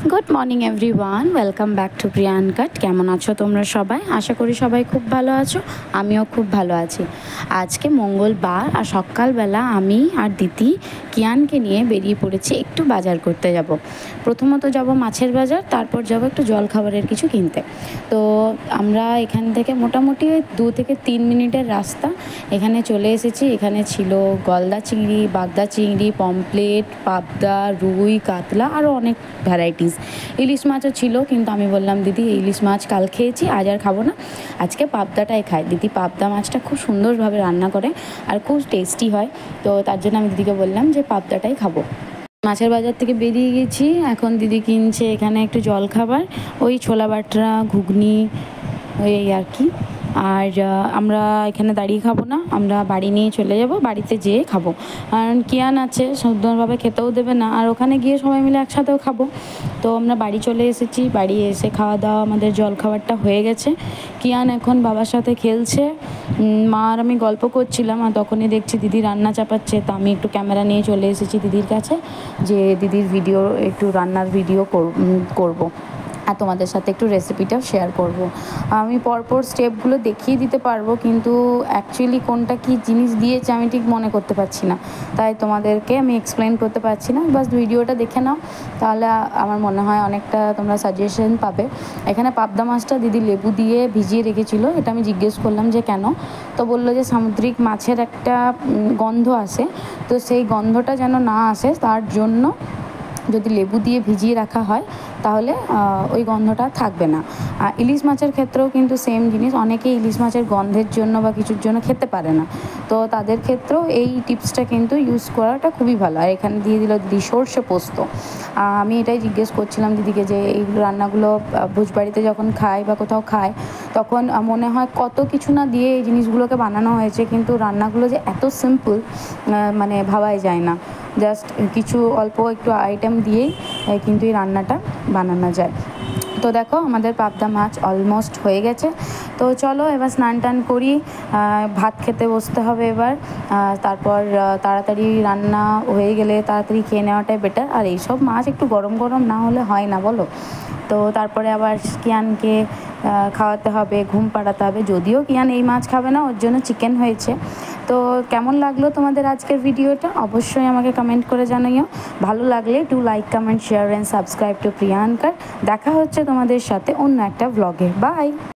Good morning everyone, welcome back to Priyan কাট। কেমন আছো তোমরা সবাই? আশা করি সবাই খুব ভালো আছো, আমিও খুব ভালো আছি। আজকে মঙ্গলবার আর সকালবেলা আমি আর দিদি কিয়ানকে নিয়ে বেরিয়ে পড়েছি একটু বাজার করতে যাব। প্রথমত যাব মাছের বাজার, তারপর যাব একটু জলখাবারের কিছু কিনতে। তো আমরা এখান থেকে মোটামুটি 2 থেকে 3 মিনিটের রাস্তা এখানে চলে এসেছি। এখানে ছিল গলদা চিংড়ি, বাগদা চিংড়ি, পমপ্লেট, পাবদা, রুই, কাতলা, আরও অনেক ভ্যারাইটিস। ইলিশ মাছও ছিল, কিন্তু আমি বললাম দিদি ইলিশ মাছ কাল খেয়েছি, আজ আর খাবো না, আজকে পাবদাটাই খাই। দিদি পাবদা মাছটা খুব সুন্দরভাবে রান্না করে আর খুব টেস্টি হয়, তো তার জন্য আমি দিদিকে বললাম যে পাবদাটাই খাবো। মাছের বাজার থেকে বেরিয়ে গেছি, এখন দিদি কিনছে এখানে একটু জলখাবার, ওই ছোলা বাটরা, ঘুগনি, ওই আর কি। আর আমরা এখানে দাঁড়িয়ে খাবো না, আমরা বাড়ি নিয়ে চলে যাব, বাড়িতে যেয়ে খাবো। কারণ কিয়ান আছে, সুন্দরভাবে খেতেও দেবে না, আর ওখানে গিয়ে সবাই মিলে একসাথেও খাবো। তো আমরা বাড়ি চলে এসেছি, বাড়ি এসে খাওয়া দাওয়া আমাদের জলখাবারটা হয়ে গেছে। কিয়ান এখন বাবার সাথে খেলছে, মা আর আমি গল্প করছিলাম, আর তখনই দেখছি দিদি রান্না চাপাচ্ছে। তো আমি একটু ক্যামেরা নিয়ে চলে এসেছি দিদির কাছে, যে দিদির ভিডিও, একটু রান্নার ভিডিও করবো আর তোমাদের সাথে একটু রেসিপিটাও শেয়ার করব। আমি পরপর স্টেপগুলো দেখিয়ে দিতে পারবো, কিন্তু অ্যাকচুয়ালি কোনটা কী জিনিস দিয়েছে আমি ঠিক মনে করতে পারছি না, তাই তোমাদেরকে আমি এক্সপ্লেন করতে পারছি না। বাস ভিডিওটা দেখে নাও, তাহলে আমার মনে হয় অনেকটা তোমরা সাজেশন পাবে। এখানে পাবদা মাছটা দিদি লেবু দিয়ে ভিজিয়ে রেখেছিলো, এটা আমি জিজ্ঞেস করলাম যে কেন, তো বললো যে সামুদ্রিক মাছের একটা গন্ধ আসে, তো সেই গন্ধটা যেন না আসে তার জন্য যদি লেবু দিয়ে ভিজিয়ে রাখা হয় তাহলে ওই গন্ধটা থাকবে না। ইলিশ মাছের ক্ষেত্রেও কিন্তু সেম জিনিস, অনেকেই ইলিশ মাছের গন্ধের জন্য বা কিছুর জন্য খেতে পারে না, তো তাদের ক্ষেত্রেও এই টিপসটা কিন্তু ইউজ করাটা খুবই ভালো। আর এখানে দিয়ে দিল দিদি সর্ষে পোস্ত। আমি এটাই জিজ্ঞেস করছিলাম দিদিকে যে এইগুলো রান্নাগুলো ভোজবাড়িতে যখন খাই বা কোথাও খাই, তখন মনে হয় কত কিছু না দিয়ে এই জিনিসগুলোকে বানানো হয়েছে, কিন্তু রান্নাগুলো যে এত সিম্পল মানে ভাবাই যায় না। জাস্ট কিছু অল্প একটু আইটেম দিয়েই কিন্তু এই রান্নাটা বানানো যায়। তো দেখো আমাদের পাবদা মাছ অলমোস্ট হয়ে গেছে, তো চলো এবার স্নান টান করি, ভাত খেতে বসতে হবে এবার। তারপর তাড়াতাড়ি রান্না হয়ে গেলে তাড়াতাড়ি খেয়ে নেওয়াটাই বেটার, আর এইসব মাছ একটু গরম গরম না হলে হয় না বলো। তো তারপরে আবার কিয়ানকে খাওয়াতে হবে, ঘুম পাড়াতে হবে, যদিও কিয়ান এই মাছ খাবে না, ওর জন্য চিকেন হয়েছে। তো কেমন লাগলো তোমাদের আজকের ভিডিওটা অবশ্যই আমাকে কমেন্ট করে জানাইও। ভালো লাগলে do like, comment, share and subscribe to Priyan কাট। দেখা হচ্ছে তোমাদের সাথে অন্য একটা ব্লগে। বাই।